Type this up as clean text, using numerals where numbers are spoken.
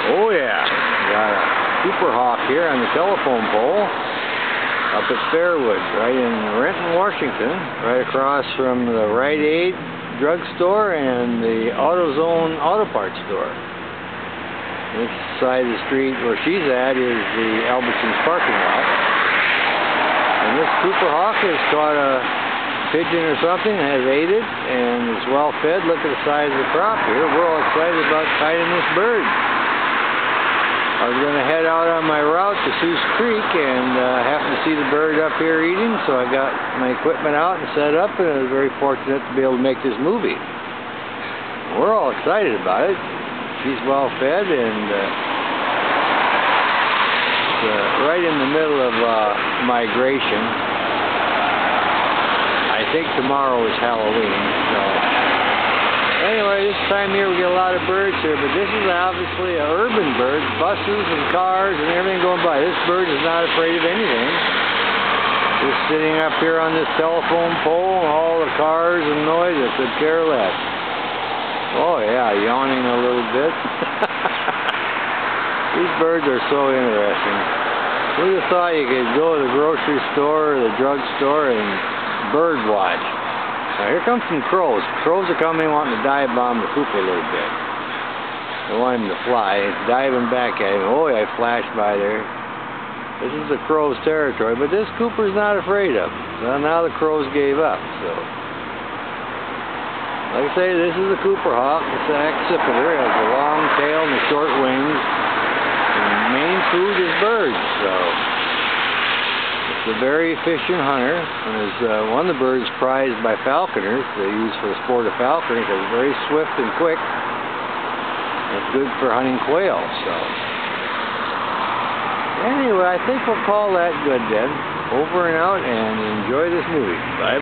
Oh yeah, got a Cooper hawk here on the telephone pole up at Fairwood, right in Renton, Washington, right across from the Rite Aid drugstore and the AutoZone auto parts store. This side of the street where she's at is the Albertsons parking lot. And this Cooper hawk has caught a pigeon or something and has ate it and is well fed. Look at the size of the crop here. We're all excited about finding this bird. I was going to head out on my route to Seuss Creek and happened to see the bird up here eating, so I got my equipment out and set up, and I was very fortunate to be able to make this movie. We're all excited about it. She's well fed and right in the middle of migration. I think tomorrow is Halloween, so anyway, this time here we get a lot of birds here, but this is obviously an urban bird, buses and cars and everything going by. This bird is not afraid of anything. Just sitting up here on this telephone pole and all the cars and noise, it could care less. Oh yeah, yawning a little bit. These birds are so interesting. Who'd have thought you could go to the grocery store or the drugstore and bird watch? Now here comes some crows. Crows are coming wanting to dive bomb the Cooper a little bit. They want him to fly. It's diving back at him. Oh yeah, I flashed by there. This is the crow's territory, but this Cooper's not afraid of him. Well, now the crows gave up, so. Like I say, this is a Cooper hawk. It's an accipiter. It has a long tail and the short wings. And main food is birds, so. It's a very efficient hunter, and is one of the birds prized by falconers. They use for the sport of falconers. It's very swift and quick. It's good for hunting quail, so. Anyway, I think we'll call that good then. Over and out, and enjoy this movie. Bye-bye.